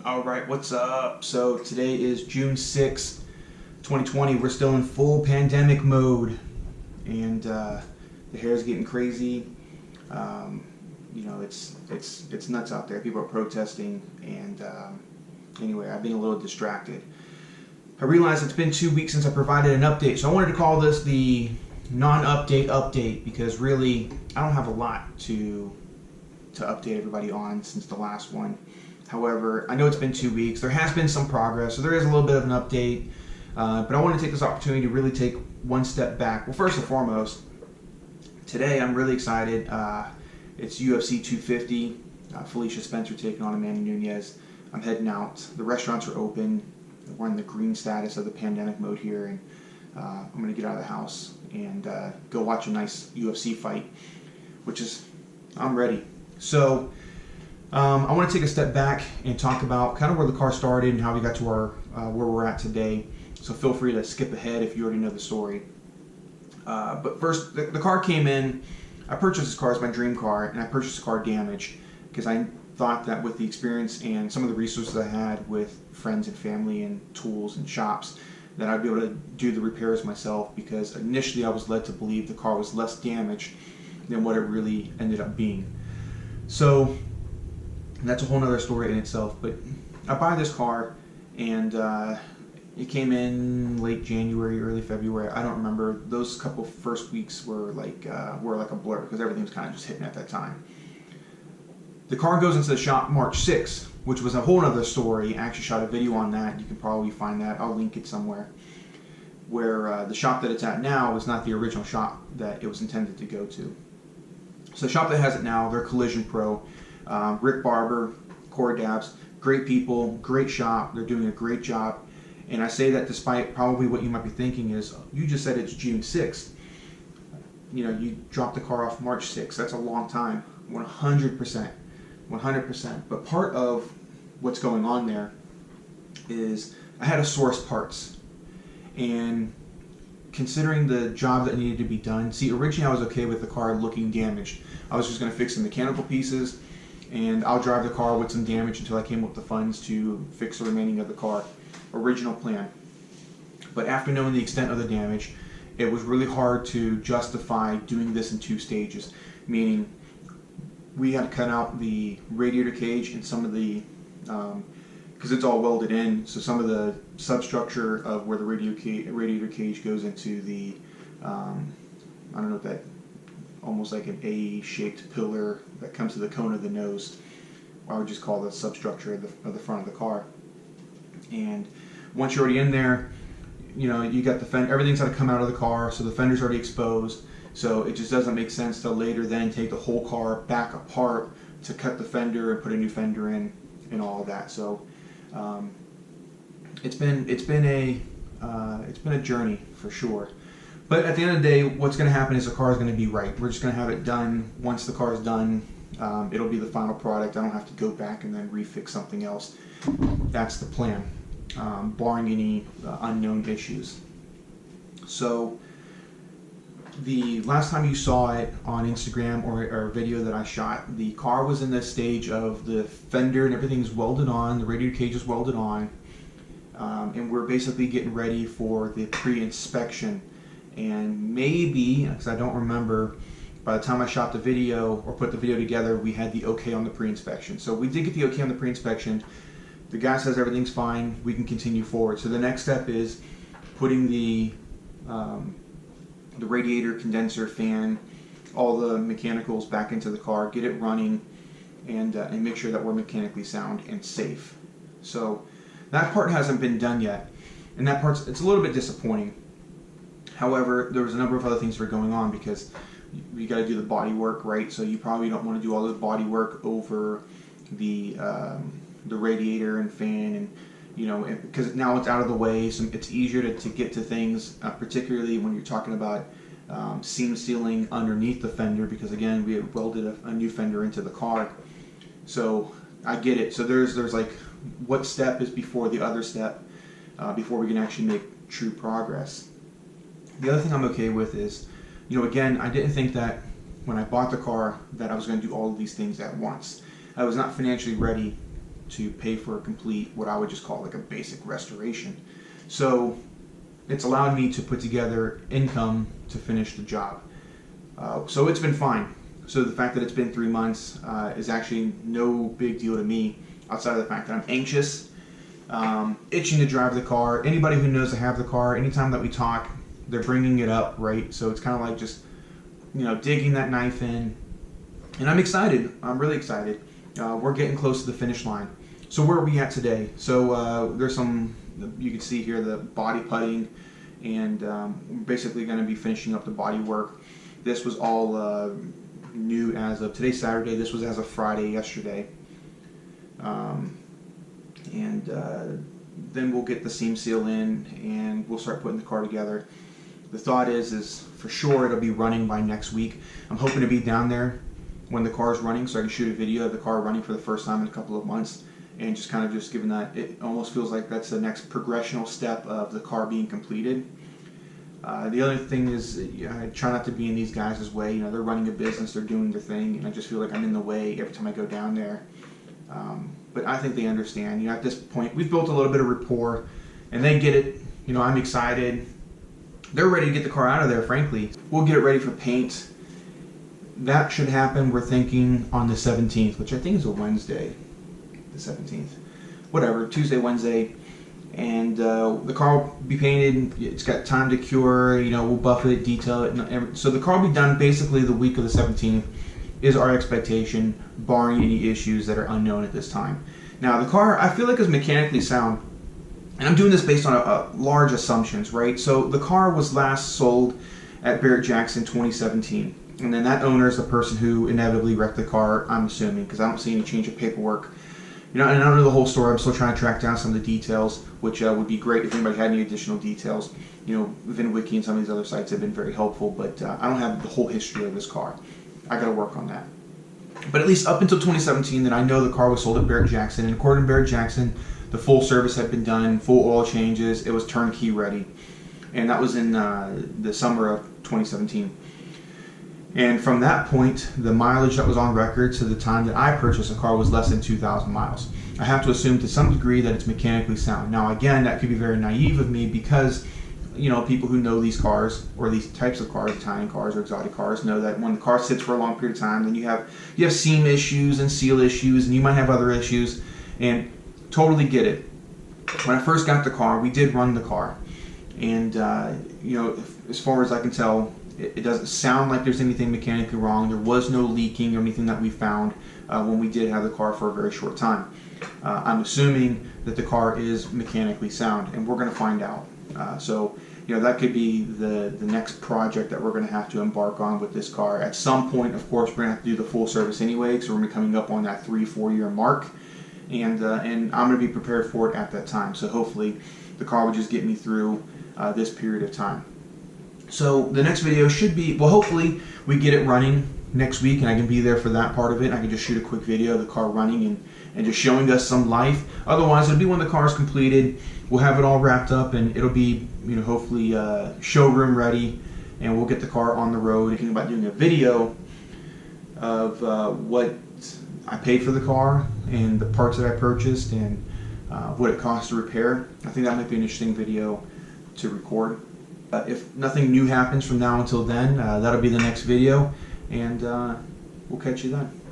Alright, what's up? So today is June 6th, 2020. We're still in full pandemic mode, and the hair's getting crazy. It's nuts out there. People are protesting, and anyway, I've been a little distracted. I realized it's been 2 weeks since I provided an update, so I wanted to call this the non-update update, because really I don't have a lot to update everybody on since the last one. However, I know it's been 2 weeks. There has been some progress, so there is a little bit of an update. But I want to take this opportunity to really take one step back. Well, first and foremost, today I'm really excited. It's UFC 250. Felicia Spencer taking on Amanda Nunes. I'm heading out. The restaurants are open. We're in the green status of the pandemic mode here, and I'm going to get out of the house and go watch a nice UFC fight, I'm ready. So I want to take a step back and talk about kind of where the car started and how we got to our where we're at today. So feel free to skip ahead if you already know the story. But first, the car came in. I purchased this car as my dream car, and I purchased the car damaged because I thought that with the experience and some of the resources I had with friends and family and tools and shops, that I'd be able to do the repairs myself, because initially I was led to believe the car was less damaged than what it really ended up being. So that's a whole nother story in itself. But I buy this car, and it came in late January, early February. I don't remember. Those couple first weeks were like a blur, because everything was kind of just hitting at that time. The car goes into the shop March 6th, which was a whole other story. I actually shot a video on that. You can probably find that. I'll link it somewhere. Where the shop that it's at now is not the original shop that it was intended to go to. So the shop that has it now, they're Collision Pro. Rick Barber, Corey Dabbs, great people, great shop. They're doing a great job. And I say that despite probably what you might be thinking is, you just said it's June 6th. You know, you dropped the car off March 6th. That's a long time. 100%. 100%. But part of what's going on there is I had to source parts. And considering the job that needed to be done, see, originally I was okay with the car looking damaged. I was just going to fix some mechanical pieces, and I'll drive the car with some damage until I came up with the funds to fix the remaining of the car. Original plan. But after knowing the extent of the damage, it was really hard to justify doing this in 2 stages. Meaning, we had to cut out the radiator cage and some of the, because it's all welded in, so some of the substructure of where the radiator cage goes into the, I don't know if that, almost like an A-shaped pillar that comes to the cone of the nose. I would just call the substructure of the front of the car. And once you're already in there, you know, you got the fender, everything's got to come out of the car, so the fender's already exposed. So it just doesn't make sense to later then take the whole car back apart to cut the fender and put a new fender in and all of that. So it's been a journey for sure. But at the end of the day, what's going to happen is the car is going to be right. We're just going to have it done. Once the car is done, it'll be the final product. I don't have to go back and then refix something else. That's the plan, barring any unknown issues. So the last time you saw it on Instagram or a video that I shot, the car was in this stage of the fender and everything's welded on, the radiator cage is welded on, and we're basically getting ready for the pre-inspection. And maybe, because I don't remember, by the time I shot the video or put the video together, we had the okay on the pre-inspection. So we did get the okay on the pre-inspection. The guy says everything's fine, we can continue forward. So the next step is putting the radiator, condenser, fan, all the mechanicals back into the car, get it running, and make sure that we're mechanically sound and safe. So that part hasn't been done yet, and it's a little bit disappointing. However, there was a number of other things that were going on, because you got to do the body work, right? So you probably don't want to do all the body work over the radiator and fan, and you know, because now it's out of the way, so it's easier to get to things, particularly when you're talking about seam sealing underneath the fender, because again, we had welded a new fender into the car. So I get it. So there's like, what step is before the other step before we can actually make true progress. The other thing I'm okay with is, you know, again, I didn't think that when I bought the car that I was going to do all of these things at once. I was not financially ready to pay for a complete, what I would just call like a basic restoration. So it's allowed me to put together income to finish the job. So it's been fine. So the fact that it's been 3 months is actually no big deal to me, outside of the fact that I'm anxious, itching to drive the car. Anybody who knows I have the car, anytime that we talk, they're bringing it up, right? So it's kind of like just, digging that knife in. And I'm excited. I'm really excited. We're getting close to the finish line. So where are we at today? So there's some, you can see here, the body putting, and we're basically going to be finishing up the body work. This was all new as of today's Saturday. This was as of Friday, yesterday. Then we'll get the seam seal in and we'll start putting the car together. The thought is for sure it'll be running by next week. I'm hoping to be down there when the car is running so I can shoot a video of the car running for the first time in a couple of months, and just kind of just given that it almost feels like that's the next progressional step of the car being completed. The other thing is I try not to be in these guys' way. They're running a business, they're doing their thing, and I just feel like I'm in the way every time I go down there. But I think they understand. At this point, we've built a little bit of rapport, and they get it. I'm excited. They're ready to get the car out of there, frankly. We'll get it ready for paint. That should happen, we're thinking, on the 17th, which I think is a Wednesday. The 17th. Whatever, Tuesday, Wednesday. And the car will be painted. It's got time to cure. We'll buff it, detail it. So the car will be done basically the week of the 17th is our expectation, barring any issues that are unknown at this time. Now, the car, I feel like, is mechanically sound. And I'm doing this based on large assumptions, right? So the car was last sold at Barrett-Jackson 2017. And then that owner is the person who inevitably wrecked the car, I'm assuming, because I don't see any change of paperwork. And I don't know the whole story. I'm still trying to track down some of the details, which would be great if anybody had any additional details. VinWiki and some of these other sites have been very helpful, but I don't have the whole history of this car. I got to work on that. But at least up until 2017, then I know the car was sold at Barrett-Jackson. And according to Barrett-Jackson, the full service had been done, full oil changes. It was turnkey ready. And that was in the summer of 2017. And from that point, the mileage that was on record to the time that I purchased the car was less than 2,000 miles. I have to assume to some degree that it's mechanically sound. Now, again, that could be very naive of me because, people who know these cars or these types of cars, Italian cars or exotic cars, know that when the car sits for a long period of time, then you have seam issues and seal issues, and you might have other issues, and totally get it. When I first got the car, we did run the car, and as far as I can tell, it doesn't sound like there's anything mechanically wrong. There was no leaking or anything that we found when we did have the car for a very short time. I'm assuming that the car is mechanically sound, and we're going to find out. So that could be the next project that we're going to have to embark on with this car. At some point, of course, we're going to have to do the full service anyway, so we're going to be coming up on that 3-4 year mark, and I'm going to be prepared for it at that time. So hopefully the car will just get me through this period of time. So the next video should be, well, hopefully we get it running next week and I can be there for that part of it. I can just shoot a quick video of the car running and just showing us some life. Otherwise, it'll be when the car is completed. We'll have it all wrapped up and it'll be, hopefully showroom ready, and we'll get the car on the road. Thinking about doing a video of what I paid for the car and the parts that I purchased and what it cost to repair. I think that might be an interesting video to record. If nothing new happens from now until then, that'll be the next video, and we'll catch you then.